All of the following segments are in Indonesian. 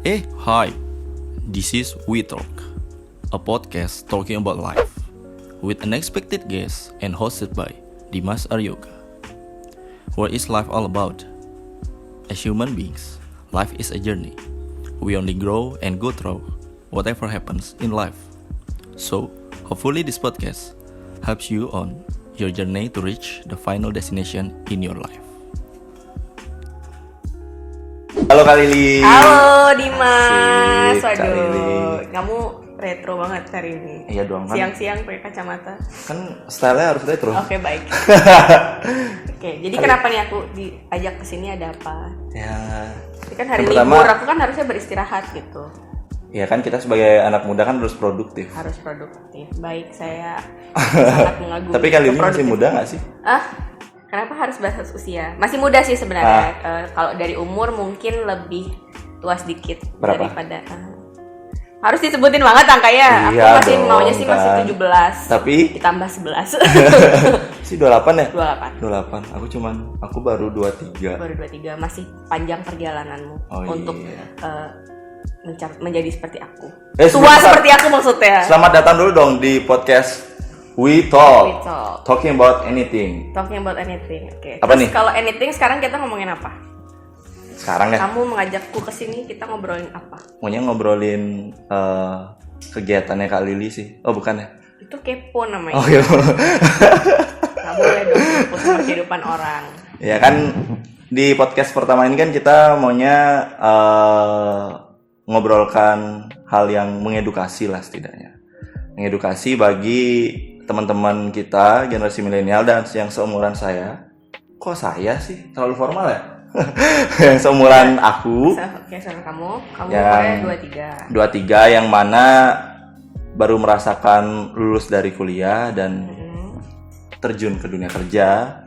Hi. This is We Talk, a podcast talking about life with unexpected guests and hosted by Dimas Aryoga. What is life all about? As human beings, life is a journey. We only grow and go through whatever happens in life. So, hopefully this podcast helps you on your journey to reach the final destination in your life. Halo Kak Lili. Halo Dimas. Asik, Kak Lili. Waduh, kamu retro banget hari ini. Iya dong kan. Siang-siang pakai kacamata. Kan stylenya harus retro. Oke, baik. Oke, jadi kenapa nih aku diajak ke sini, ada apa? Ya. Ini kan hari pertama, libur, aku kan harusnya beristirahat gitu. Ya kan kita sebagai anak muda kan harus produktif. Harus produktif. Baik, saya sangat mengagumi. Tapi Kak Lili masih produktif. muda nggak sih? Kenapa harus bahas usia? Masih muda sih sebenarnya. Kalau dari umur mungkin lebih tua sedikit. Berapa? Daripada harus disebutin banget angkanya. Iya Aku masih dong, maunya sih masih kan. 17. Tapi ditambah 11. si 28 ya? 28. 28. Aku baru 23. Baru 23, masih panjang perjalananmu untuk menjadi seperti aku. Tua sebentar. seperti aku maksudnya. Selamat datang dulu dong di podcast We Talk. Talking about anything. Talking about anything. Oke. Apa Terus nih? kalau anything sekarang kita ngomongin apa? Sekarang ya, Kamu mengajakku ke sini, kita ngobrolin apa? maunya ngobrolin kegiatannya Kak Lili sih. Oh bukan ya? Itu kepo namanya. Oh iya. Nggak boleh dong kepo sama kehidupan orang. Ya kan di podcast pertama ini kan kita maunya ngobrolkan hal yang mengedukasi lah setidaknya. Mengedukasi bagi teman-teman kita generasi milenial dan yang seumuran saya. Kok saya sih? Terlalu formal ya? Yang seumuran aku. Oke, sama kamu. Kamu Yang umurnya 23 yang mana baru merasakan lulus dari kuliah dan terjun ke dunia kerja.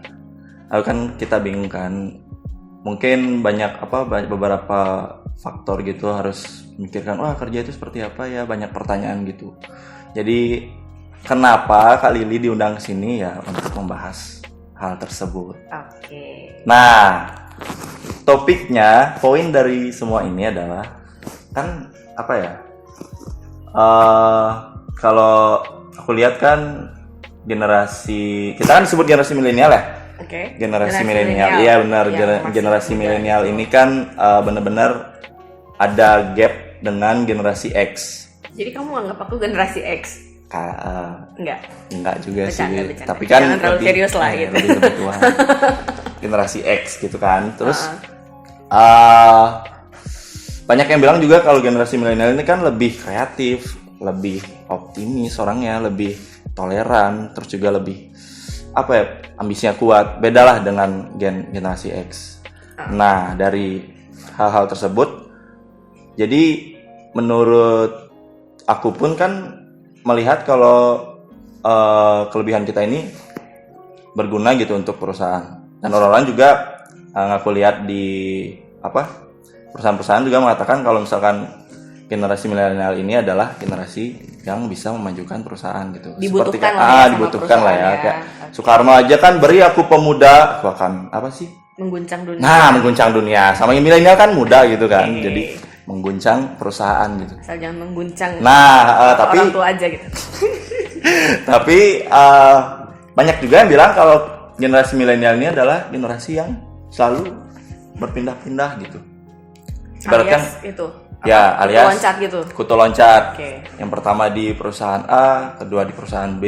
Lalu kan kita bingung kan. Mungkin banyak beberapa faktor gitu harus memikirkan, wah kerja itu seperti apa ya, banyak pertanyaan gitu. Jadi kenapa Kak Lili diundang ke sini ya untuk membahas hal tersebut. Oke. Nah, topiknya, poin dari semua ini adalah kan apa ya? Kalau aku lihat kan generasi, kita kan disebut generasi milenial ya. Oke. Generasi milenial, iya benar. Generasi milenial ini kan benar-benar ada gap dengan generasi X. Jadi kamu anggap aku generasi X? Enggak Juga bercanda, sih. bercanda. Tapi kan Jangan terlalu serius lah gitu. Lebih kebutuhan. Generasi X gitu kan. Terus banyak yang bilang juga kalau generasi milenial ini kan lebih kreatif, lebih optimis orangnya, lebih toleran, terus juga lebih ambisinya kuat. Bedalah dengan generasi X. Nah, dari hal-hal tersebut, jadi menurut aku pun kan melihat kalau kelebihan kita ini berguna gitu untuk perusahaan. Dan orang-orang juga aku lihat di perusahaan-perusahaan juga mengatakan kalau misalkan generasi milenial ini adalah generasi yang bisa memajukan perusahaan gitu. Dibutuhkan dibutuhkan lah ya. Kayak Soekarno aja kan beri aku pemuda, bahkan apa sih? Mengguncang dunia. Nah, mengguncang dunia. Sama yang milenial kan muda gitu kan. Jadi mengguncang perusahaan gitu. Asal jangan mengguncang. Tapi orang tua aja gitu. Tapi banyak juga yang bilang kalau generasi milenial ini adalah generasi yang selalu berpindah-pindah gitu. Ibaratkan alias itu. alias loncat gitu. Kutu loncat. Okay. Yang pertama di perusahaan A, kedua di perusahaan B,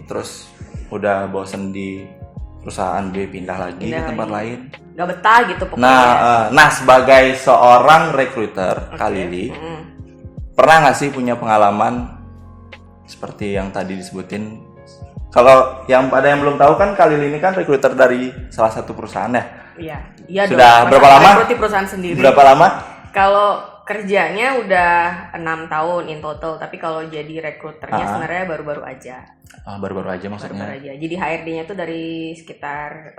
terus udah bosen di perusahaan B pindah lagi ke tempat lain. Gak betah gitu pokoknya. Nah sebagai seorang recruiter Kak Lili, pernah nggak sih punya pengalaman seperti yang tadi disebutin? Kalau yang ada yang belum tahu kan Kak Lili ini kan recruiter dari salah satu perusahaan ya. Iya. Sudah dong. berapa lama? Recruit di perusahaan sendiri. Berapa lama? Kalau kerjanya udah 6 tahun in total, tapi kalau jadi rekruternya sebenarnya baru-baru aja. Baru-baru aja maksudnya? Baru-baru aja. Jadi HRD-nya tuh dari sekitar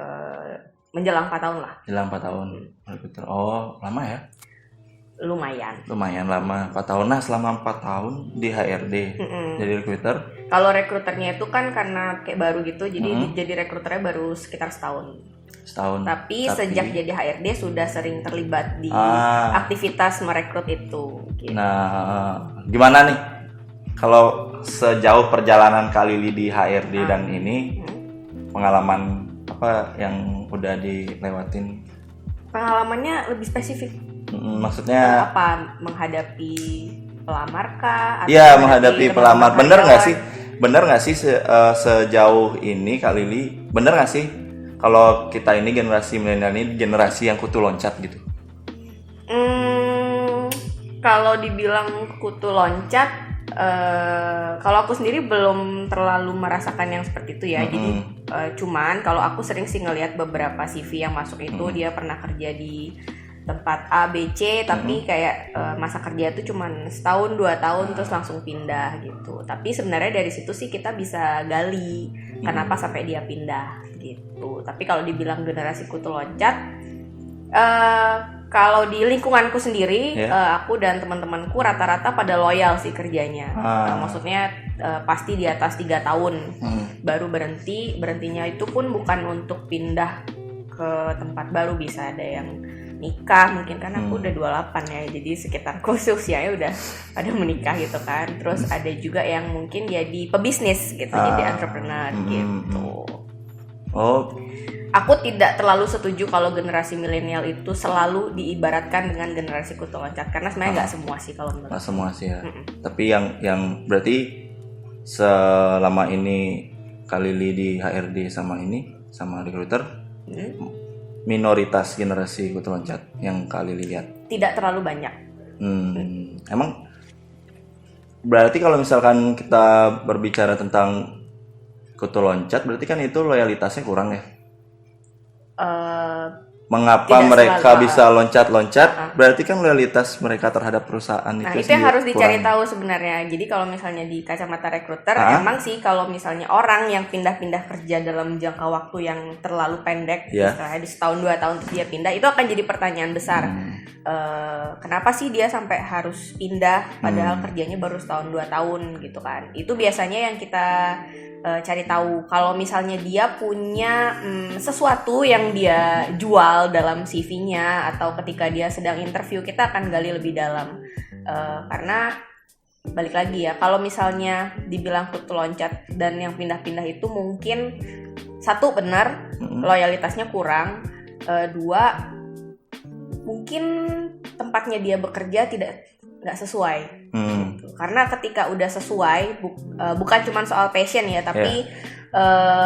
menjelang 4 tahun lah. Menjelang 4 tahun. Rekruter. Oh, lama ya? Lumayan Lama, 4 tahun. Nah, selama 4 tahun di HRD jadi recruiter. Kalau rekruternya itu kan karena kayak baru gitu, jadi jadi rekruternya baru sekitar setahun. Setahun. Tapi sejak jadi HRD sudah sering terlibat di aktivitas merekrut itu. Gitu. Nah, gimana nih kalau sejauh perjalanan Kak Lili di HRD dan ini pengalaman apa yang udah dilewatin? Pengalamannya lebih spesifik. Maksudnya apa? Menghadapi pelamar kah? Iya, menghadapi pelamar. Bener nggak sih sejauh ini Kak Lili? Bener nggak sih kalau kita ini generasi milenial ini generasi yang kutu loncat gitu? Kalau dibilang kutu loncat, kalau aku sendiri belum terlalu merasakan yang seperti itu ya. Jadi cuman kalau aku sering sih ngelihat beberapa CV yang masuk itu dia pernah kerja di tempat A, B, C, tapi kayak masa kerja itu cuman setahun 2 tahun terus langsung pindah gitu. Tapi sebenarnya dari situ sih kita bisa gali kenapa sampai dia pindah gitu. Tapi kalau dibilang generasi kutu loncat, kalau di lingkunganku sendiri, aku dan teman-temanku rata-rata pada loyal sih kerjanya. Maksudnya pasti di atas 3 tahun baru berhenti. Berhentinya itu pun bukan untuk pindah ke tempat baru, bisa ada yang nikah mungkin, kan aku udah 28 ya, jadi sekitar usianya udah ada menikah gitu kan. Terus ada juga yang mungkin jadi pebisnis gitu, jadi entrepreneur gitu. Aku tidak terlalu setuju kalau generasi milenial itu selalu diibaratkan dengan generasi kutu loncat, karena sebenarnya nggak semua sih kalau menurut. Nggak semua sih ya. Tapi yang berarti selama ini Kak Lili di HRD sama recruiter, minoritas generasi kutu loncat yang Kak Lili lihat? Tidak terlalu banyak. Emang berarti kalau misalkan kita berbicara tentang kutu loncat, berarti kan itu loyalitasnya kurang ya? Mengapa mereka bisa loncat-loncat? Berarti kan loyalitas mereka terhadap perusahaan itu yang harus dicari kurang. tahu sebenarnya. Jadi kalau misalnya di kacamata rekruter, emang sih kalau misalnya orang yang pindah-pindah kerja dalam jangka waktu yang terlalu pendek, misalnya di setahun 2 tahun terus dia pindah, itu akan jadi pertanyaan besar. Kenapa sih dia sampai harus pindah padahal kerjanya baru setahun 2 tahun gitu kan? Itu biasanya yang kita cari tahu. Kalau misalnya dia punya sesuatu yang dia jual dalam CV-nya atau ketika dia sedang interview, kita akan gali lebih dalam. Karena balik lagi ya, kalau misalnya dibilang kutu loncat dan yang pindah-pindah itu mungkin satu benar loyalitasnya kurang, dua mungkin tempatnya dia bekerja nggak sesuai. Gitu. Karena ketika udah sesuai, bukan cuma soal passion ya, tapi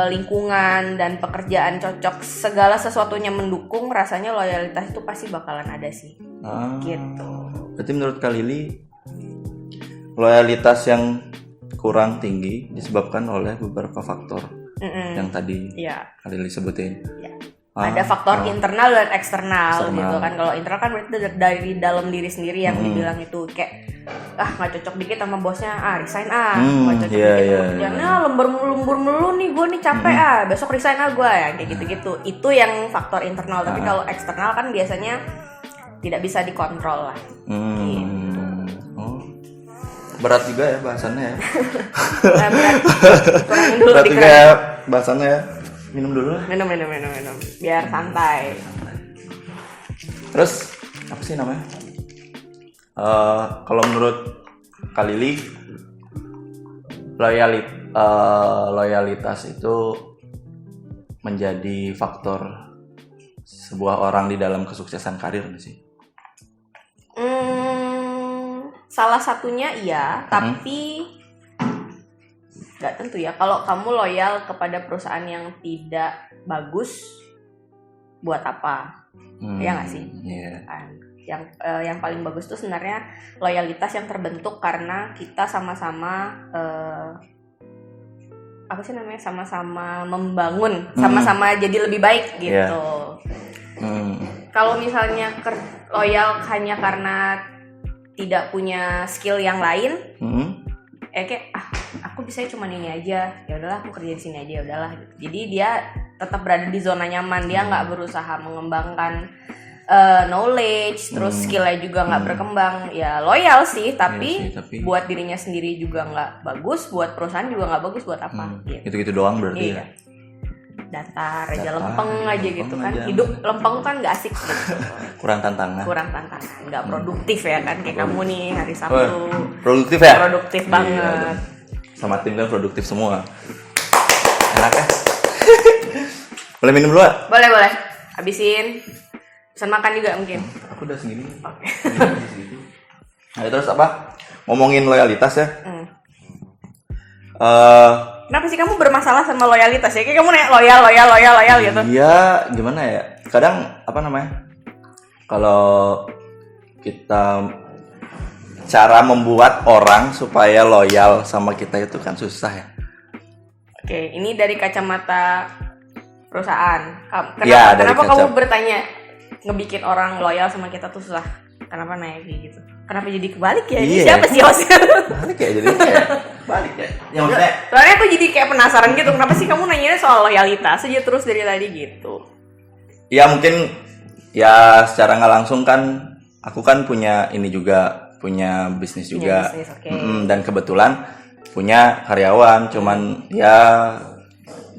lingkungan dan pekerjaan cocok, segala sesuatunya mendukung, rasanya loyalitas itu pasti bakalan ada sih. Gitu. Berarti menurut Kak Lili, loyalitas yang kurang tinggi disebabkan oleh beberapa faktor yang tadi Kak Lili sebutin. Ada faktor internal dan eksternal gitu kan. Kalau internal kan berarti dari dalam diri sendiri yang dibilang itu kayak nggak cocok dikit sama bosnya, resign nggak cocok dikit sama kerjaan, lembur mulu nih gue nih capek, besok resign gue ya, kayak gitu-gitu. Itu yang faktor internal. Tapi kalau eksternal kan biasanya tidak bisa dikontrol lah. Gitu. Berat juga ya bahasannya ya. Berat. Kurangin dulu berat juga ya bahasannya ya. Minum dulu lah. Minum. Biar santai. Terus apa sih namanya? Kalau menurut Kak Lili, loyalitas itu menjadi faktor sebuah orang di dalam kesuksesan karir nggak sih? Salah satunya iya, tapi nggak tentu ya. Kalau kamu loyal kepada perusahaan yang tidak bagus, buat apa? Ya nggak sih? Yang paling bagus tuh sebenarnya loyalitas yang terbentuk karena kita sama-sama sama-sama membangun, sama-sama jadi lebih baik gitu. Kalau misalnya loyal hanya karena tidak punya skill yang lain, kayak aku bisa cuma ini aja, ya udahlah aku kerja di sini aja, ya udahlah gitu. Jadi dia tetap berada di zona nyaman, dia nggak berusaha mengembangkan knowledge, terus skillnya juga nggak berkembang. Ya loyal sih, tapi buat dirinya sendiri juga nggak bagus, buat perusahaan juga nggak bagus, buat apa? Gitu-gitu doang berarti ya. datar aja, lempeng aja gitu kan. Hidup lempeng kan nggak asik gitu. Kurang tantangan, nggak produktif ya kan, kayak kamu nih hari Sabtu. Produktif ya? Produktif banget. Sama tim kan produktif semua. Enak ya? Boleh minum dulu? Boleh. Habisin. Pesan makan juga mungkin. Aku udah segini. Oke. Nah, terus apa? Ngomongin loyalitas ya. Kenapa sih kamu bermasalah sama loyalitas ya? Kayak kamu nanya loyal gitu. Iya, gimana ya? Kadang apa namanya? Kalau kita cara membuat orang supaya loyal sama kita itu kan susah ya. Oke, ini dari kacamata perusahaan. Kenapa kamu bertanya ngebikin orang loyal sama kita tuh susah? Kenapa naik gitu? Kenapa jadi kebalik ya? Ini siapa sih hostnya? Balik ya, jadi kayak balik ya. Yang maksudnya, soalnya aku jadi kayak penasaran gitu. Kenapa sih kamu nanya soal loyalitas aja terus dari tadi gitu? ya mungkin ya secara nggak langsung kan aku kan punya ini juga, punya bisnis juga. Okay. Dan kebetulan punya karyawan cuman ya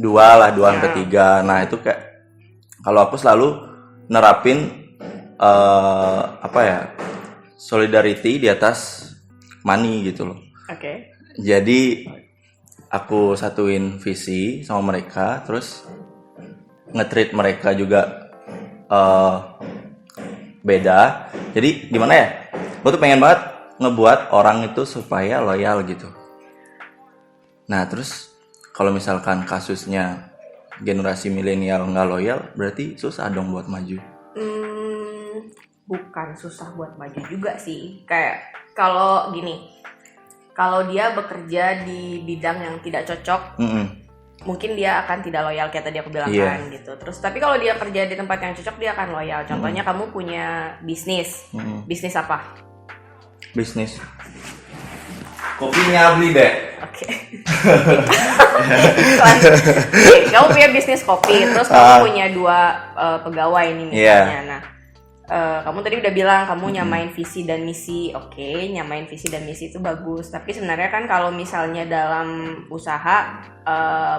dua sampai 3. Nah itu kayak kalau aku selalu nerapin solidarity di atas money gitu loh. Oke. Jadi aku satuin visi sama mereka, terus nge-treat mereka juga beda. Jadi gimana ya? Gue tuh pengen banget ngebuat orang itu supaya loyal gitu. Nah terus kalau misalkan kasusnya generasi milenial nggak loyal, berarti susah dong buat maju. Bukan susah buat maju juga sih. Kayak kalau gini, kalau dia bekerja di bidang yang tidak cocok, mungkin dia akan tidak loyal kayak tadi aku bilang kan gitu. Terus tapi kalau dia kerja di tempat yang cocok, dia akan loyal. Contohnya kamu punya bisnis. Bisnis apa? Bisnis kopinya beli deh. Oke. Kamu punya bisnis kopi, terus kamu punya 2 pegawai nih misalnya. Nah, kamu tadi udah bilang kamu nyamain visi dan misi. Oke, nyamain visi dan misi itu bagus. Tapi sebenarnya kan kalau misalnya dalam usaha,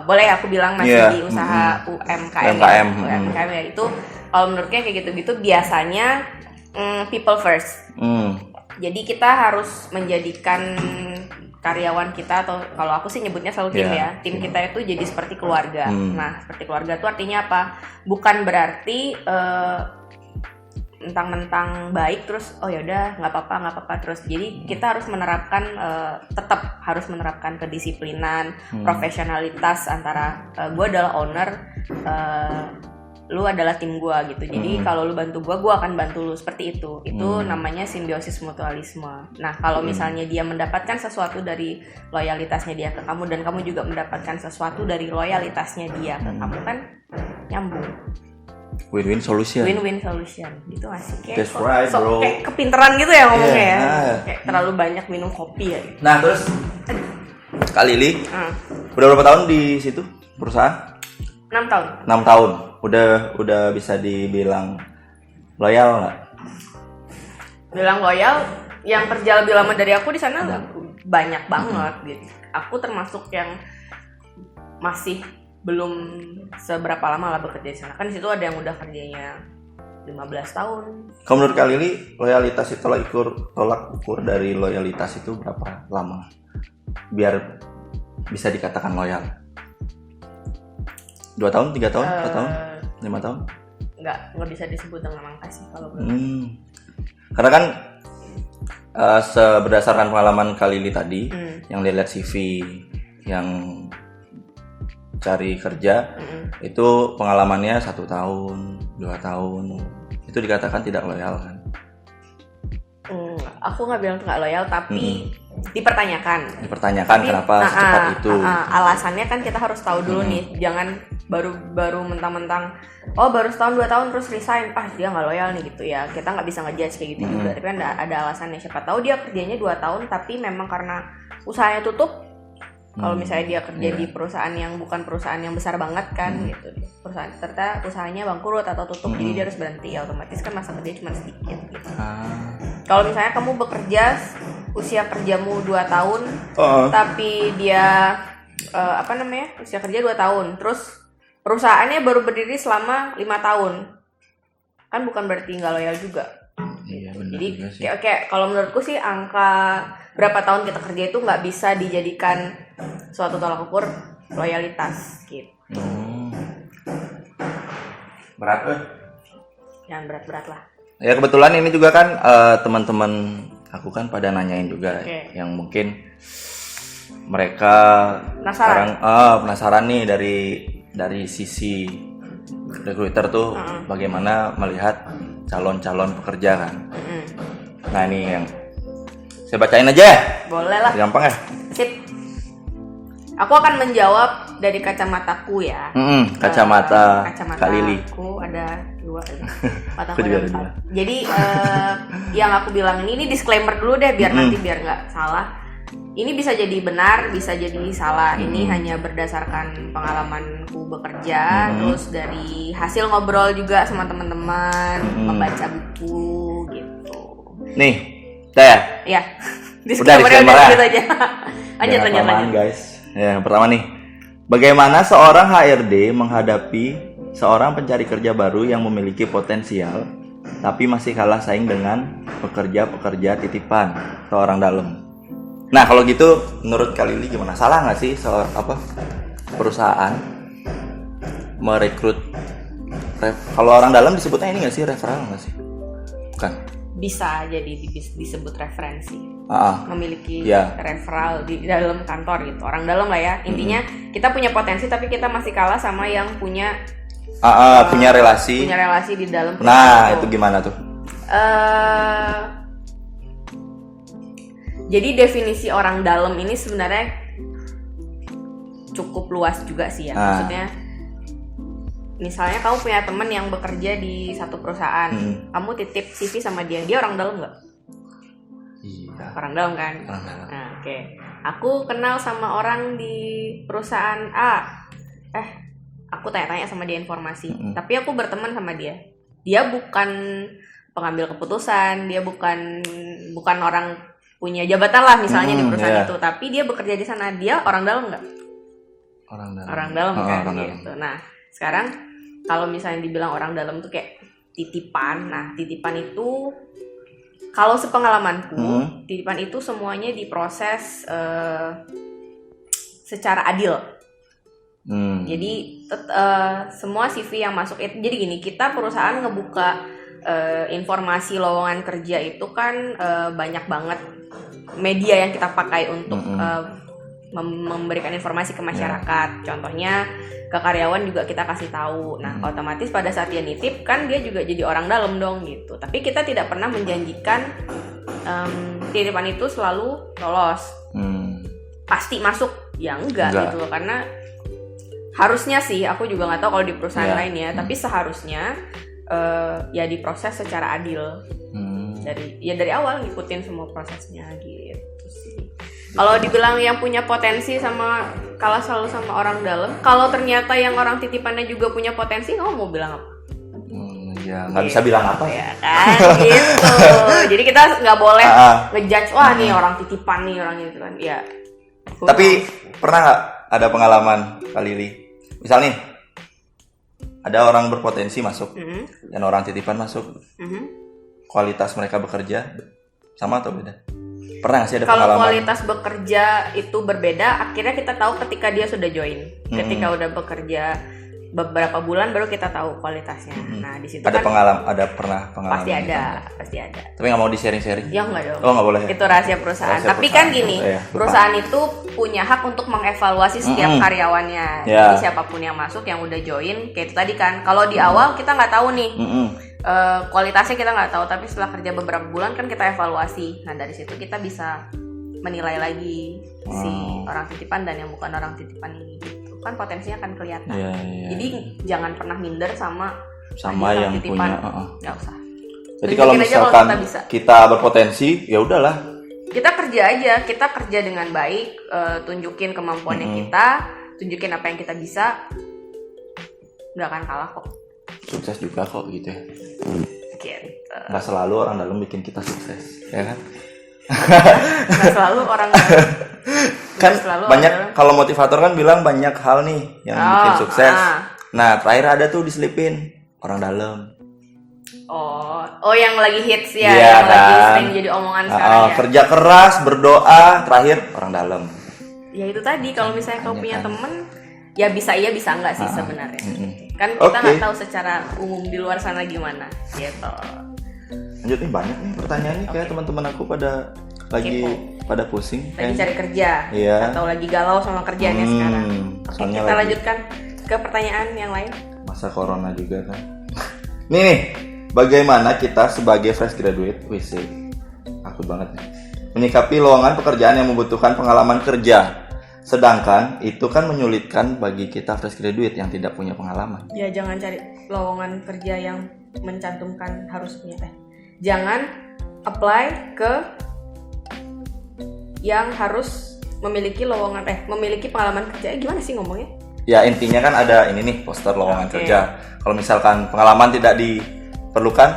boleh aku bilang masih di usaha UMKM ya, itu kalau menurutnya kayak gitu-gitu biasanya people first. Jadi kita harus menjadikan karyawan kita, atau kalau aku sih nyebutnya selalu tim ya, tim kita itu jadi seperti keluarga. Nah, seperti keluarga itu artinya apa? Bukan berarti mentang-mentang baik terus oh ya udah nggak apa-apa terus. Jadi kita harus menerapkan tetap harus menerapkan kedisiplinan, profesionalitas antara gue adalah owner, lu adalah tim gue gitu. Jadi kalau lu bantu gue akan bantu lu, seperti itu. Itu namanya simbiosis mutualisme. Nah kalau misalnya dia mendapatkan sesuatu dari loyalitasnya dia ke kamu, dan kamu juga mendapatkan sesuatu dari loyalitasnya dia ke kamu, kan nyambung. Win-win solution. Win-win solution. Itu asik ya. That's right, bro. Kayak kepinteran gitu ya ngomongnya ya. Kayak terlalu banyak minum kopi ya. Nah terus Kak Lili udah berapa tahun di situ perusahaan? 6 tahun. 6 tahun. Udah bisa dibilang loyal nggak? Bilang loyal, yang kerja lebih lama dari aku di sana banyak banget gitu. Aku termasuk yang masih belum seberapa lama lah bekerja di sana. Kan di situ ada yang udah kerjanya 15 tahun. Kalau menurut Kak Lili, loyalitas itu tolak ukur dari loyalitas itu berapa lama? Biar bisa dikatakan loyal. 2 tahun, 3 tahun, 4 tahun, 5 tahun? Nggak bisa disebut dengan angka sih kalau Karena kan berdasarkan pengalaman Kak Lili tadi, yang dilihat CV, yang cari kerja, itu pengalamannya 1 tahun, 2 tahun, itu dikatakan tidak loyal kan? Aku nggak bilang nggak loyal, tapi dipertanyakan tapi, kenapa secepat itu. Alasannya kan kita harus tahu dulu nih, jangan baru mentang-mentang baru setahun 2 tahun terus resign, dia nggak loyal nih gitu ya. Kita nggak bisa ngejudge kayak gitu juga, tapi kan ada alasannya. Siapa tahu dia kerjanya 2 tahun tapi memang karena usahanya tutup. Kalau misalnya dia kerja di perusahaan yang bukan perusahaan yang besar banget kan gitu, perusahaan ternyata usahanya bangkrut atau tutup, jadi dia harus berhenti, otomatis kan masa kerja cuma sedikit gitu. Kalau misalnya kamu bekerja usia kerjamu 2 tahun, tapi dia usia kerja 2 tahun, terus perusahaannya baru berdiri selama 5 tahun, kan bukan berarti nggak loyal juga. Iya, benar. Jadi kayak kalau menurutku sih angka berapa tahun kita kerja itu nggak bisa dijadikan suatu tolak ukur loyalitas gitu. Berat Jangan berat-berat lah. Ya kebetulan ini juga kan teman-teman aku kan pada nanyain juga yang mungkin mereka penasaran. Penasaran nih dari sisi recruiter tuh bagaimana melihat calon-calon pekerja kan. Nah ini yang saya bacain aja ya. Boleh lah. Gampang ya. Sip. Aku akan menjawab dari kacamataku ya. Kacamata Kak Lili. Aku ada 2 mataku Aku juga ada ada 4. Jadi yang aku bilang ini disclaimer dulu deh biar nanti biar nggak salah. Ini bisa jadi benar, bisa jadi salah. Ini hanya berdasarkan pengalamanku bekerja, terus dari hasil ngobrol juga sama teman-teman, membaca buku gitu. Nih, udah ya? Ya. Disclaimer gitu aja. lanjut. Guys. Ya, yang pertama nih. Bagaimana seorang HRD menghadapi seorang pencari kerja baru yang memiliki potensial tapi masih kalah saing dengan pekerja-pekerja titipan atau orang dalam? Nah, kalau gitu menurut Kak Lili gimana? Salah nggak sih perusahaan merekrut kalau orang dalam disebutnya ini nggak sih referral nggak sih? Bukan. Bisa jadi disebut referensi. Memiliki referral di dalam kantor gitu. Orang dalam lah ya. Intinya kita punya potensi tapi kita masih kalah sama yang punya punya relasi di dalam perusahaan. Nah, itu gimana tuh? Jadi definisi orang dalam ini sebenarnya cukup luas juga sih ya. Maksudnya misalnya kamu punya teman yang bekerja di satu perusahaan, kamu titip CV sama dia orang dalam nggak? Iya. Orang dalam kan? Nah, oke. Aku kenal sama orang di perusahaan A. Aku tanya-tanya sama dia informasi, tapi aku berteman sama dia. Dia bukan pengambil keputusan, dia bukan orang punya jabatan lah misalnya di perusahaan itu, tapi dia bekerja di sana. Dia orang dalam nggak? Orang dalam kan gitu. Nah, sekarang kalau misalnya dibilang orang dalam tuh kayak titipan. Nah, titipan itu kalau sepengalamanku, titipan itu semuanya diproses secara adil. Jadi semua CV yang masuk itu, jadi gini, kita perusahaan ngebuka informasi lowongan kerja itu kan banyak banget media yang kita pakai untuk memberikan informasi ke masyarakat. Contohnya ke karyawan juga kita kasih tahu. Nah, otomatis pada saat dia nitip kan dia juga jadi orang dalam dong gitu. Tapi kita tidak pernah menjanjikan titipan itu selalu lolos. Pasti masuk ya enggak gitu loh, karena harusnya sih, aku juga nggak tahu kalau di perusahaan lain ya, tapi seharusnya ya diproses secara adil. Dari awal ngikutin semua prosesnya gitu sih. Kalau dibilang yang punya potensi sama kalah selalu sama orang dalam, kalau ternyata yang orang titipannya juga punya potensi, kamu mau bilang apa? Ya nggak bisa bilang apa ya kan gitu. Jadi kita nggak boleh ngejudge nih orang titipan nih orang itu kan. Ya. Tapi pernah nggak ada pengalaman Kak Lili? Misal nih ada orang berpotensi masuk dan orang titipan masuk. Kualitas mereka bekerja sama atau beda? Pernah nggak sih ada pengalaman? Kalau kualitas bekerja itu berbeda, akhirnya kita tahu ketika dia sudah join. Ketika udah bekerja beberapa bulan baru kita tahu kualitasnya. Nah, di situ ada kan pernah pengalaman. Pasti ada. Tapi nggak mau di-sharing-sharing? Ya nggak dong. Oh, nggak boleh. Itu rahasia perusahaan. Tapi kan gini, perusahaan itu punya hak untuk mengevaluasi setiap karyawannya. Jadi siapapun yang masuk, yang udah join, kayak itu tadi kan. Kalau di awal kita nggak tahu nih. Kualitasnya kita nggak tahu, tapi setelah kerja beberapa bulan kan kita evaluasi. Nah, dari situ kita bisa menilai lagi si orang titipan dan yang bukan orang titipan ini gitu. Kan potensinya akan kelihatan. Jadi jangan pernah minder sama yang titipan. Punya. Nggak usah. Jadi kalau misalkan kita berpotensi, ya udahlah. Kita kerja aja, kita kerja dengan baik, tunjukin kemampuannya kita, tunjukin apa yang kita bisa, nggak akan kalah kok. Sukses juga kok gitu ya. Gitu. Nggak selalu orang dalam bikin kita sukses, ya kan? Nggak selalu orang dalam. Kan banyak, kalau motivator kan bilang banyak hal nih yang bikin sukses. Nah, terakhir ada tuh diselipin orang dalam. Oh yang lagi hits ya, Iya, yang lagi kan? sering jadi omongan sekarang ya. Kerja keras, berdoa, terakhir orang dalam. Ya itu tadi, kalau misalnya kau punya temen, ya bisa iya bisa enggak sih sebenarnya. Kan kita nggak tahu secara umum di luar sana gimana, gitu. Lanjut nih, banyak nih pertanyaannya, kayak teman-teman aku pada lagi pada pusing. Lagi cari kerja, atau lagi galau sama kerjaannya sekarang. Oke, kita lanjutkan ke pertanyaan yang lain. Masa corona juga kan. Nih, bagaimana kita sebagai fresh graduate, takut banget nih, menyikapi lowongan pekerjaan yang membutuhkan pengalaman kerja, sedangkan itu kan menyulitkan bagi kita fresh graduate yang tidak punya pengalaman. Ya jangan cari lowongan kerja yang mencantumkan harus punya jangan apply ke yang harus memiliki memiliki pengalaman kerja. Gimana sih ngomongnya? Ya intinya kan ada ini nih, poster lowongan kerja. Kalau misalkan pengalaman tidak diperlukan,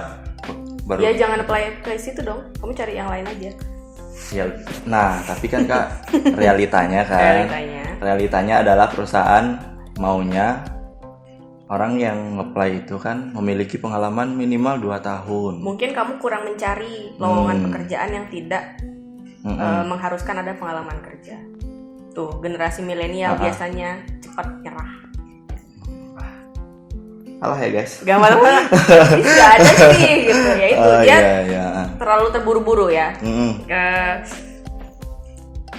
baru. Ya jangan apply ke situ dong. Kamu cari yang lain aja. Ya, nah tapi kan Kak, realitanya adalah perusahaan maunya orang yang nge-apply itu kan memiliki pengalaman minimal 2 tahun. Mungkin kamu kurang mencari lowongan pekerjaan yang tidak mengharuskan ada pengalaman kerja. Tuh, generasi milenial biasanya cepat nyerah. Alah ya guys. Gak malah-malah. Gak ada sih gitu. Ya itu dia terlalu terburu-buru ya.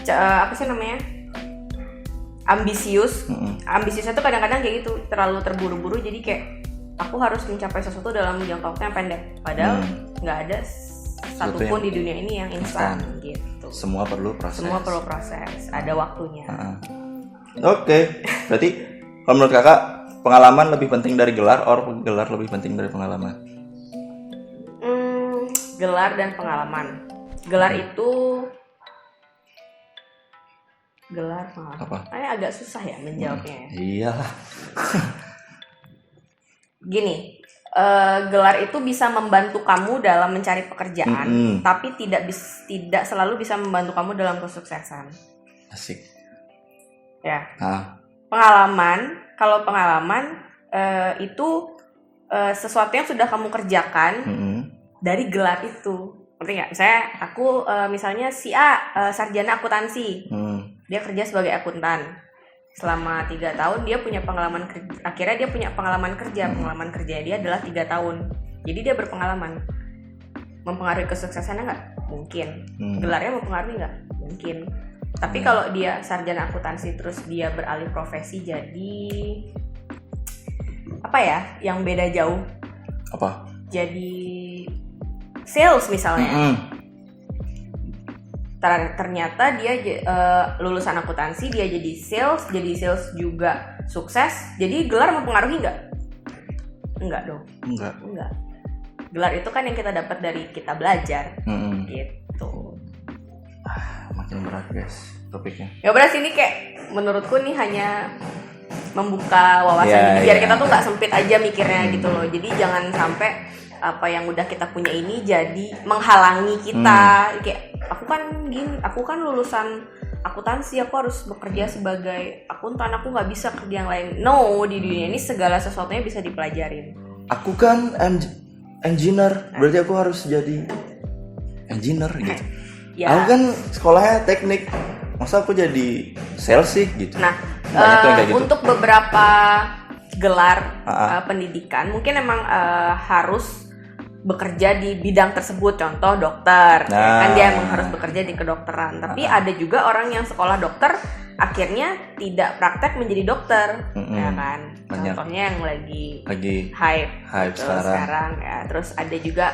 Apa sih namanya? Ambisius. Ambisiusnya tuh kadang-kadang kayak gitu, terlalu terburu-buru. Jadi kayak aku harus mencapai sesuatu dalam jangka waktu yang pendek. Padahal nggak ada satupun di dunia ini yang instan gitu. Semua perlu proses. Ada waktunya. Oke. Berarti kalau menurut Kakak, pengalaman lebih penting dari gelar, or gelar lebih penting dari pengalaman? Gelar dan pengalaman. Gelar pengalaman. Apa? Kayaknya agak susah ya menjawabnya. Iyalah. Gini, gelar itu bisa membantu kamu dalam mencari pekerjaan, tapi tidak selalu bisa membantu kamu dalam kesuksesan. Asik. Ya. Kalau pengalaman itu sesuatu yang sudah kamu kerjakan dari gelar itu. Ngerti nggak? Misalnya si A sarjana akuntansi, dia kerja sebagai akuntan selama 3 tahun, dia punya pengalaman kerja. Akhirnya dia punya pengalaman kerja. Pengalaman kerja dia adalah 3 tahun. Jadi dia berpengalaman. Mempengaruhi kesuksesannya nggak? Mungkin. Gelarnya mempengaruhi nggak? Mungkin. Tapi kalau dia sarjana akuntansi terus dia beralih profesi jadi apa ya? Yang beda jauh. Apa? Jadi sales misalnya. Ternyata dia lulusan akuntansi, dia jadi sales juga sukses. Jadi gelar mempengaruhi nggak? Enggak dong. Enggak. Gelar itu kan yang kita dapat dari kita belajar. Gitu. Makin berat guys topiknya. Ya berat sini kayak menurutku nih hanya membuka wawasan biar kita tuh nggak sempit aja mikirnya gitu loh. Jadi jangan sampai apa yang udah kita punya ini jadi menghalangi kita. Kayak aku kan lulusan akuntansi, aku harus bekerja sebagai akuntan, aku nggak bisa kerja yang lain. No, di dunia ini segala sesuatunya bisa dipelajarin. Aku kan engineer, berarti aku harus jadi engineer gitu. Aku kan sekolahnya teknik, masa aku jadi sales sih gitu. Nah, untuk beberapa gelar pendidikan mungkin emang harus bekerja di bidang tersebut, contoh dokter, kan dia emang harus bekerja di kedokteran. Tapi ada juga orang yang sekolah dokter akhirnya tidak praktek menjadi dokter, ya kan? Banyak. Contohnya yang lagi hype sekarang ya. Terus ada juga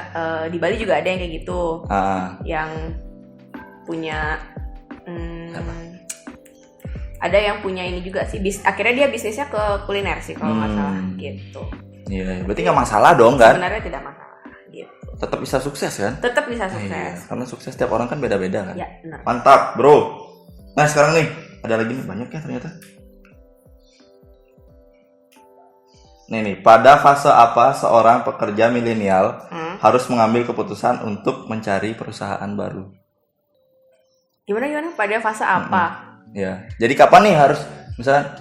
di Bali juga ada yang kayak gitu, yang punya ada yang punya ini juga sih. Akhirnya dia bisnisnya ke kuliner sih kalau nggak salah gitu. Iya, berarti nggak masalah dong kan? Sebenarnya tidak masalah. Gitu. Tetap bisa sukses kan? Tetap bisa sukses. Iya, karena sukses setiap orang kan beda-beda kan? Ya, benar. Mantap, bro. Nah, sekarang nih, ada lagi nih, banyak ya ternyata. Nih, pada fase apa seorang pekerja milenial harus mengambil keputusan untuk mencari perusahaan baru? Gimana? Pada fase apa? Ya, jadi kapan nih harus, misalnya,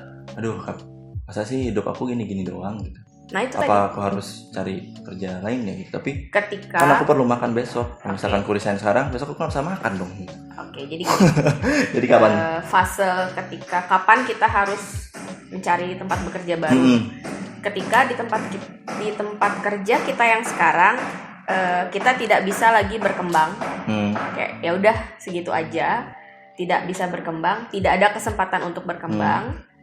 masa sih hidup aku gini-gini doang gitu. Nah itu apa tadi. aku harus cari kerja lain ya gitu. Tapi Ketika kan aku perlu makan besok. Kalau misalkan aku resign sekarang, besok aku nggak bisa makan dong. Oke, jadi Jadi kapan? fase ketika kapan kita harus mencari tempat bekerja baru. Ketika di tempat kerja kita yang sekarang kita tidak bisa lagi berkembang. Kayak ya udah segitu aja, tidak bisa berkembang, tidak ada kesempatan untuk berkembang.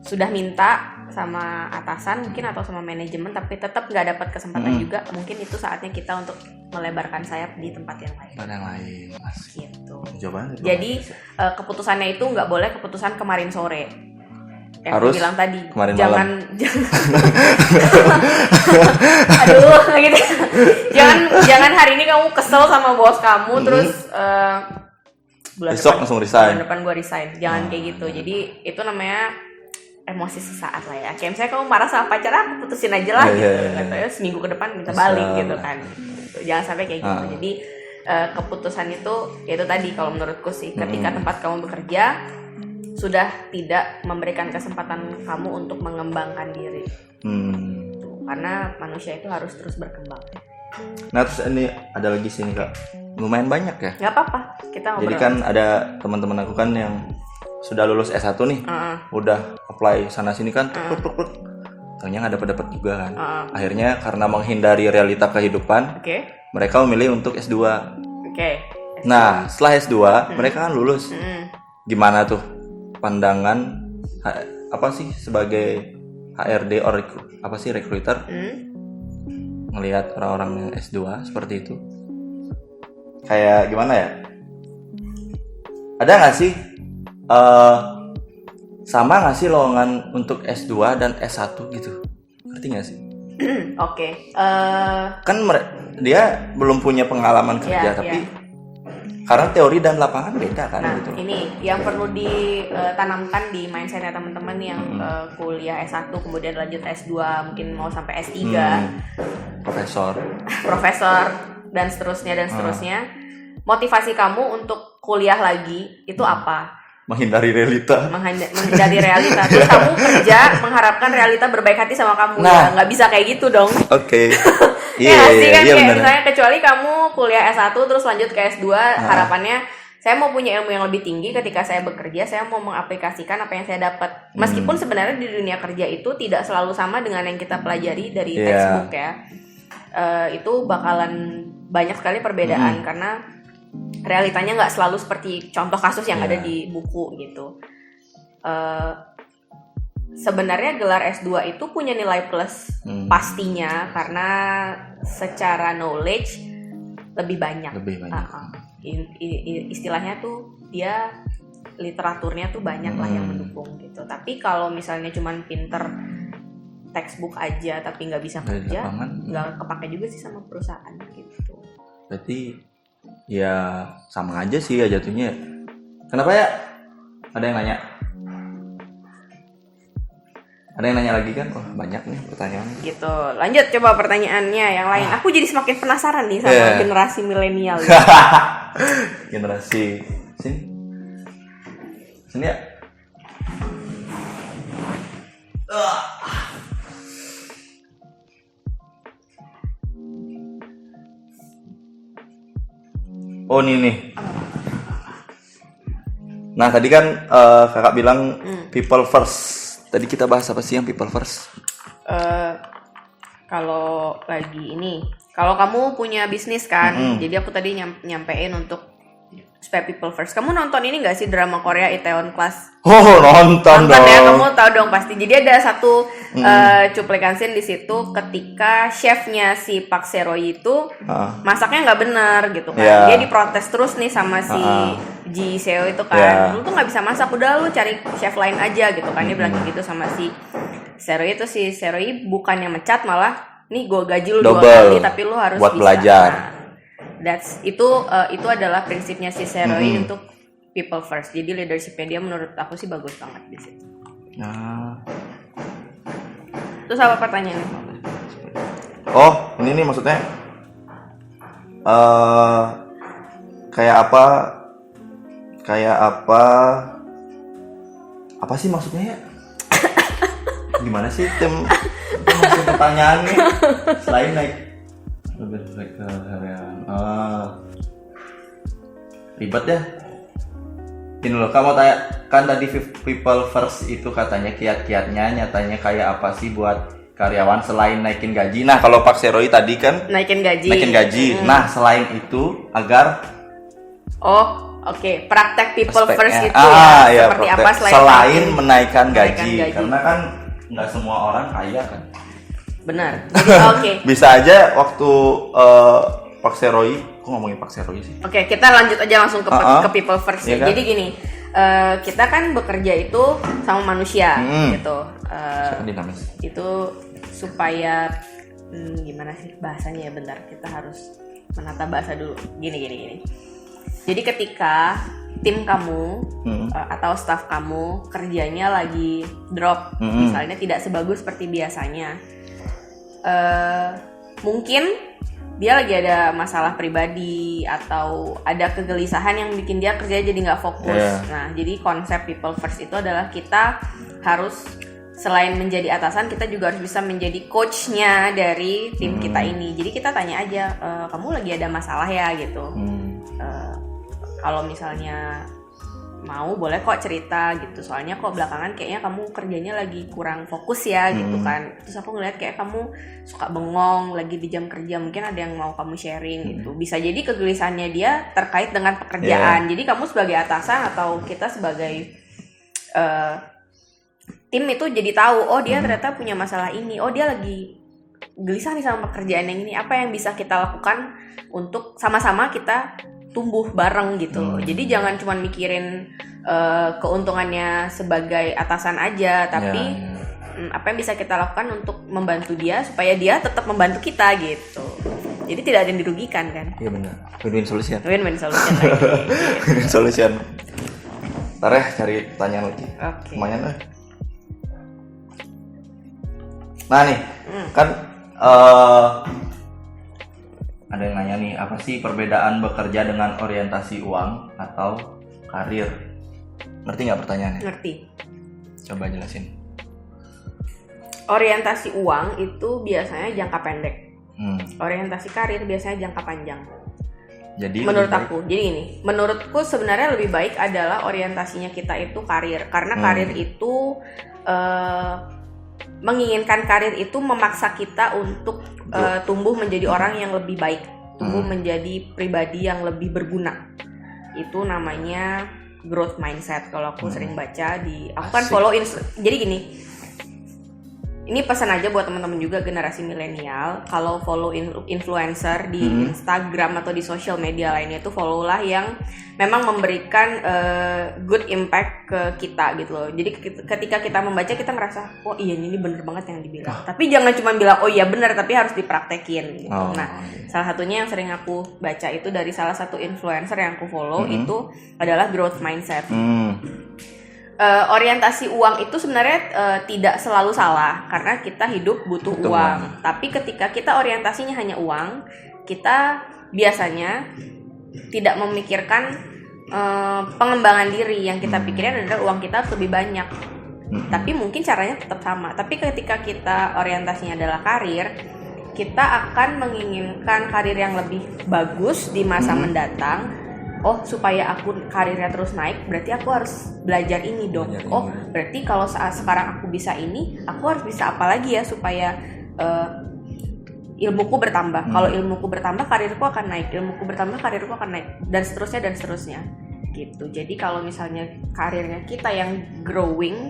Sudah minta sama atasan mungkin atau sama manajemen tapi tetap nggak dapat kesempatan juga, mungkin itu saatnya kita untuk melebarkan sayap di tempat yang lain. Tempat yang lain, gitu. Jawabannya. Jadi keputusannya itu nggak boleh keputusan kemarin sore. Yang harus aku bilang tadi, kemarin jangan malam. aduh gitu. Jangan hari ini kamu kesel sama bos kamu terus bulan besok langsung resign. Bulan depan gue resign. Jangan kayak gitu. Jadi itu namanya emosi sesaat lah ya. Kayak misalnya kamu marah sama pacar, aku putusin aja lah gitu. Katanya seminggu ke depan minta balik gitu kan. Jangan sampai kayak gitu. Jadi keputusan itu yaitu tadi kalau menurutku sih ketika tempat kamu bekerja sudah tidak memberikan kesempatan kamu untuk mengembangkan diri. Karena manusia itu harus terus berkembang. Nah terus ini ada lagi sini Kak, lumayan banyak ya. Gak apa-apa, kita ngobrol. Jadi kan ada teman-teman aku kan yang sudah lulus S1 nih, udah apply sana sini kan, ternyata nggak dapat juga kan. Akhirnya karena menghindari realita kehidupan, mereka memilih untuk S2. Nah setelah S2 mereka kan lulus. Gimana tuh pandangan apa sih sebagai HRD or apa sih recruiter ngelihat orang-orang yang S2 seperti itu? Kayak gimana ya? Ada nggak sih sama nggak sih lowongan untuk S2 dan S1 gitu? Ngerti nggak sih? Kan dia belum punya pengalaman kerja tapi karena teori dan lapangan beda kan. Nah, gitu. Ini yang perlu ditanamkan di mindsetnya teman-teman yang kuliah S1 kemudian lanjut S2 mungkin mau sampai S3, profesor dan seterusnya. Motivasi kamu untuk kuliah lagi itu apa? Menghindari realita. Menghindari realita. Terus kamu kerja mengharapkan realita berbaik hati sama kamu. Nah, nggak bisa kayak gitu dong. Oke. Iya kan kayak misalnya kecuali kamu kuliah S1 terus lanjut ke S2 harapannya saya mau punya ilmu yang lebih tinggi ketika saya bekerja, saya mau mengaplikasikan apa yang saya dapat. Meskipun sebenarnya di dunia kerja itu tidak selalu sama dengan yang kita pelajari dari textbook ya. Itu bakalan banyak sekali perbedaan karena realitanya nggak selalu seperti contoh kasus yang ada di buku gitu. Sebenarnya gelar S2 itu punya nilai plus pastinya karena secara knowledge lebih banyak. Istilahnya tuh dia literaturnya tuh banyak lah yang mendukung gitu. Tapi kalau misalnya cuman pinter textbook aja tapi nggak bisa kerja, nggak kepake juga sih sama perusahaan gitu. Berarti ya sama aja sih ya jatuhnya. Kenapa ya? Ada yang nanya? Ada yang nanya lagi kan? Wah banyak nih pertanyaan. Gitu. Lanjut coba pertanyaannya yang lain. Aku jadi semakin penasaran nih sama generasi milenial. Generasi sini ya. Oh ini nih. Nah tadi kan kakak bilang people first. Tadi kita bahas apa sih yang people first? Kalau kamu punya bisnis kan, jadi aku tadi nyampein untuk supaya people first. Kamu nonton ini nggak sih drama Korea Itaewon Class? Oh nonton dong. Ya, kamu tahu dong pasti. Jadi ada satu cuplikan scene di situ ketika chefnya si Park Seo-roy itu masaknya nggak benar gitu kan. Dia diprotes terus nih sama si Ji Seo itu kan. Lu tuh nggak bisa masak, udah lu cari chef lain aja gitu kan. Dia bilang gitu sama si Seo-roy itu. Si Seo-roy bukannya mecat malah nih gue gaji lu 2 kali tapi lu harus buat bisa belajar. Itu adalah prinsipnya si Seo-roy untuk people first. Jadi leadershipnya dia menurut aku sih bagus banget di situ. Terus apa pertanyaannya? Oh ini nih maksudnya kayak apa sih maksudnya ya? Gimana sih tim masih pertanyaan nih selain naik ke harian. Ribet ya. Ini loh, kamu tanya kan tadi people first itu katanya kiat-kiatnya nyatanya kayak apa sih buat karyawan selain naikin gaji. Nah kalau Pak Seroy tadi kan naikin gaji. Nah selain itu agar Oke. Praktek people aspeknya, first itu ya seperti apa selain menaikkan gaji. Karena kan nggak semua orang kaya kan. Benar. Oke. Bisa aja waktu Pak Seroy, kok ngomongin Pak Seroy sih? Oke, kita lanjut aja langsung ke people first ya. Kan? Jadi gini, kita kan bekerja itu sama manusia gitu. Itu supaya gimana sih bahasanya ya, bentar, kita harus menata bahasa dulu. Gini. Jadi ketika tim kamu atau staff kamu kerjanya lagi drop, misalnya tidak sebagus seperti biasanya, mungkin dia lagi ada masalah pribadi atau ada kegelisahan yang bikin dia kerja jadi nggak fokus. Nah, jadi konsep people first itu adalah kita harus selain menjadi atasan, kita juga harus bisa menjadi coachnya dari tim kita ini. Jadi kita tanya aja, kamu lagi ada masalah ya gitu. Kalau misalnya mau boleh kok cerita gitu, soalnya kok belakangan kayaknya kamu kerjanya lagi kurang fokus ya gitu kan. Terus aku ngeliat kayak kamu suka bengong lagi di jam kerja, mungkin ada yang mau kamu sharing gitu. Bisa jadi kegelisahannya dia terkait dengan pekerjaan. Jadi kamu sebagai atasan atau kita sebagai tim itu jadi tahu, oh dia ternyata punya masalah ini, oh dia lagi gelisah nih sama pekerjaan yang ini, apa yang bisa kita lakukan untuk sama-sama kita tumbuh bareng gitu. Jadi jangan cuma mikirin keuntungannya sebagai atasan aja, tapi apa yang bisa kita lakukan untuk membantu dia supaya dia tetap membantu kita gitu. Jadi tidak ada yang dirugikan kan? Iya benar. Win-win solution. Win-win solution lagi. Win-win solution. Ntar ya cari pertanyaan lagi. Oke. Lumayan lah. Nah nih, kan ada yang nanya nih, apa sih perbedaan bekerja dengan orientasi uang atau karir? Ngerti nggak pertanyaannya? Ngerti. Coba jelasin. Orientasi uang itu biasanya jangka pendek. Orientasi karir biasanya jangka panjang. Jadi menurut aku, jadi ini, menurutku sebenarnya lebih baik adalah orientasinya kita itu karir, karena karir itu menginginkan karir itu memaksa kita untuk tumbuh menjadi orang yang lebih baik, tumbuh menjadi pribadi yang lebih berguna. Itu namanya growth mindset. Kalau aku sering baca aku kan follow jadi gini. Ini pesan aja buat teman-teman juga generasi milenial, kalau follow influencer di Instagram atau di social media lainnya itu follow lah yang memang memberikan good impact ke kita gitu loh. Jadi ketika kita membaca kita ngerasa, oh iya ini bener banget yang dibilang. Tapi jangan cuma bilang oh iya bener, tapi harus dipraktekin gitu. Nah, salah satunya yang sering aku baca itu dari salah satu influencer yang aku follow itu adalah growth mindset. Orientasi uang itu sebenarnya tidak selalu salah, karena kita hidup butuh uang. Tapi ketika kita orientasinya hanya uang, kita biasanya tidak memikirkan pengembangan diri. Yang kita pikirin adalah uang kita harus lebih banyak. Tapi mungkin caranya tetap sama. Tapi ketika kita orientasinya adalah karir, kita akan menginginkan karir yang lebih bagus di masa mendatang. Oh, supaya aku karirnya terus naik, berarti aku harus belajar ini dong. Oh, berarti kalau saat sekarang aku bisa ini, aku harus bisa apa lagi ya supaya ilmuku bertambah. Kalau ilmuku bertambah, karirku akan naik. Ilmuku bertambah, karirku akan naik. Dan seterusnya. Gitu. Jadi kalau misalnya karirnya kita yang growing,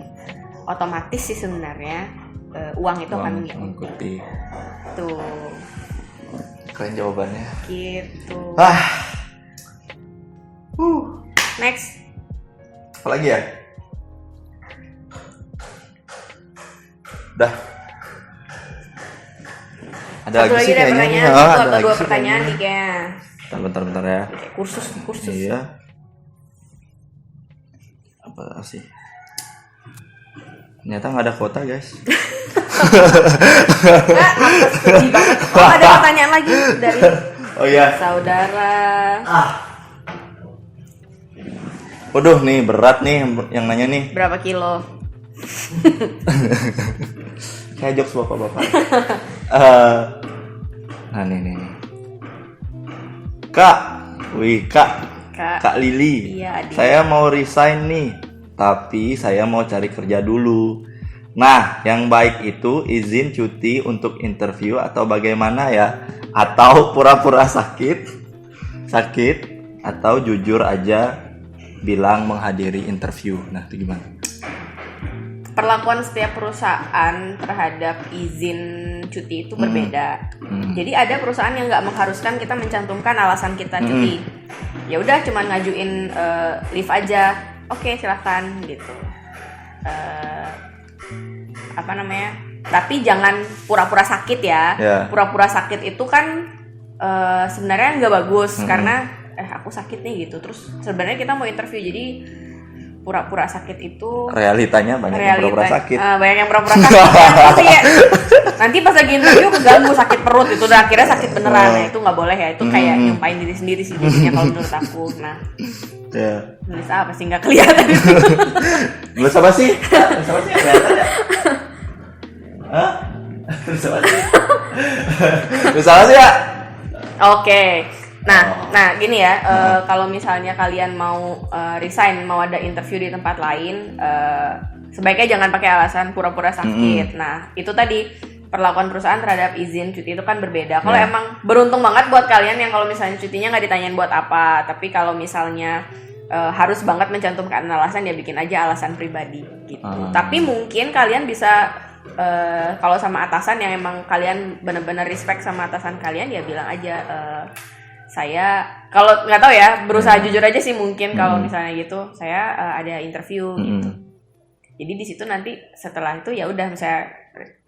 otomatis sih sebenarnya uang itu akan mengikuti. Tuh. Keren jawabannya. Gitu. Next. Apa lagi ya? Udah. Ada satu lagi sih kayaknya. Satu atau dua pertanyaan nih kayaknya. Bentar ya. Kursus. Iya. Apa sih? Ternyata nggak ada kuota guys. Sedih banget. Oh, ada pertanyaan lagi dari saudara. Waduh nih berat nih yang nanya nih. Berapa kilo? Kayak jokes bapak-bapak. Nah nih. Kak Lili. Iya, adik. Saya mau resign nih, tapi saya mau cari kerja dulu. Nah, yang baik itu izin cuti untuk interview atau bagaimana ya? Atau pura-pura sakit atau jujur aja bilang menghadiri interview. Nah, itu gimana? Perlakuan setiap perusahaan terhadap izin cuti itu berbeda. Jadi ada perusahaan yang nggak mengharuskan kita mencantumkan alasan kita cuti. Ya udah cuman ngajuin leave aja. Oke, silakan gitu. Tapi jangan pura-pura sakit ya. Pura-pura sakit itu kan sebenarnya nggak bagus karena aku sakit nih gitu. Terus sebenarnya kita mau interview, jadi pura-pura sakit itu realitanya banyak yang pura-pura sakit. Banyak yang pura-pura sakit. Terus ya, nanti pas lagi interview keganggu sakit perut itu udah akhirnya sakit beneran. Nah, itu nggak boleh ya. Itu kayak nyumpain diri sendiri sih jadinya kalau menurut aku. Nah, nulis apa sih nggak kelihatan? Nulis apa sih? Kelihatan ya? Hah? Nulis apa sih? Nulis apa sih ya? Oke. Nah gini ya, kalau misalnya kalian mau resign, mau ada interview di tempat lain, sebaiknya jangan pakai alasan pura-pura sakit. Nah, itu tadi perlakuan perusahaan terhadap izin cuti itu kan berbeda. Kalau emang beruntung banget buat kalian yang kalau misalnya cutinya nggak ditanyain buat apa, tapi kalau misalnya harus banget mencantumkan alasan, ya bikin aja alasan pribadi gitu. Tapi mungkin kalian bisa kalau sama atasan yang emang kalian benar-benar respect sama atasan kalian, ya bilang aja saya kalau nggak tahu ya, berusaha jujur aja sih mungkin kalau misalnya gitu, saya ada interview gitu. Jadi di situ nanti setelah itu ya udah, misalnya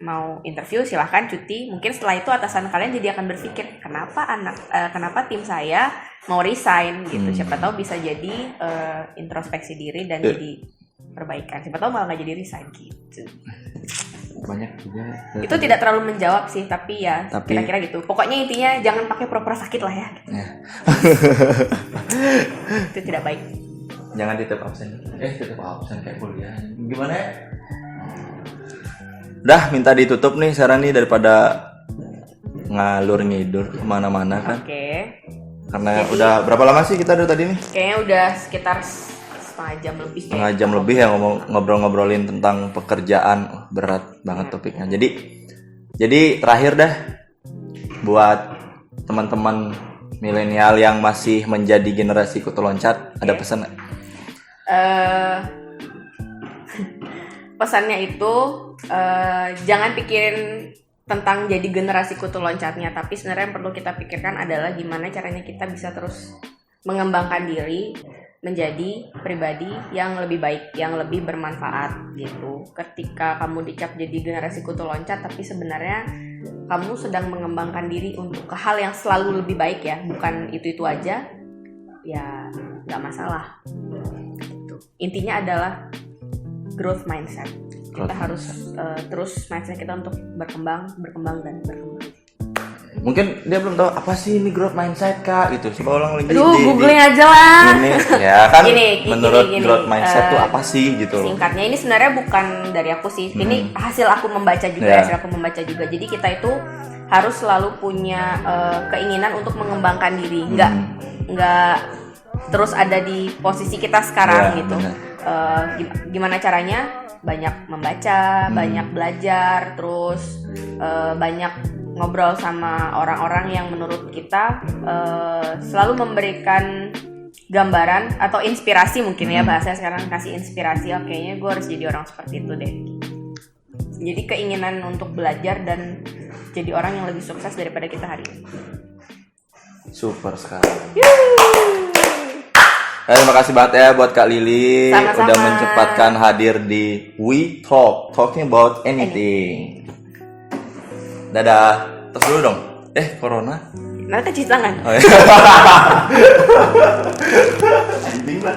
mau interview silahkan cuti. Mungkin setelah itu atasan kalian jadi akan berpikir kenapa tim saya mau resign gitu. Siapa tahu bisa jadi introspeksi diri dan jadi perbaikan. Siapa tahu malah nggak jadi resign gitu. Banyak juga. Itu tidak terlalu menjawab sih, tapi kira-kira gitu. Pokoknya intinya jangan pakai pura-pura sakit lah ya. Itu tidak baik. Jangan tetap absen. Tetap absen kayak kuliah. Gimana ya? Udah minta ditutup nih sekarang nih, daripada ngalur ngidur kemana-mana kan. Oke. Karena udah berapa lama sih kita dari tadi nih? Kayaknya udah sekitar setengah jam lebih ya ngobrolin tentang pekerjaan. Berat banget topiknya. Jadi terakhir dah, buat teman-teman milenial yang masih menjadi generasi kutu loncat, ada pesan nggak? Pesannya itu jangan pikirin tentang jadi generasi kutu loncatnya, tapi sebenarnya yang perlu kita pikirkan adalah gimana caranya kita bisa terus mengembangkan diri menjadi pribadi yang lebih baik, yang lebih bermanfaat gitu. Ketika kamu dicap jadi generasi kutu loncat, tapi sebenarnya kamu sedang mengembangkan diri untuk ke hal yang selalu lebih baik ya, bukan itu aja, ya nggak masalah. Gitu. Intinya adalah growth mindset. Kita harus terus mindset kita untuk berkembang. Mungkin dia belum tahu apa sih ini growth mindset kak gitu. Coba ulang lagi. Googling aja lah. Ini ya kan. Gini, growth mindset tuh apa sih gitu. Singkatnya ini sebenarnya bukan dari aku sih. Ini hasil aku membaca juga. Jadi kita itu harus selalu punya keinginan untuk mengembangkan diri. Nggak terus ada di posisi kita sekarang gitu. Gimana caranya? Banyak membaca, banyak belajar, terus banyak ngobrol sama orang-orang yang menurut kita selalu memberikan gambaran atau inspirasi mungkin ya, bahasanya sekarang kasih inspirasi. Kayaknya gue harus jadi orang seperti itu deh. Jadi keinginan untuk belajar dan jadi orang yang lebih sukses daripada kita hari ini. Super sekali. Terima kasih banget ya buat Kak Lili. Sama-sama. Udah menyempatkan hadir di We Talking About Anything. Dadah. Terus dulu dong. Corona. Nanti cuci tangan. Oh, iya. Anjing lah.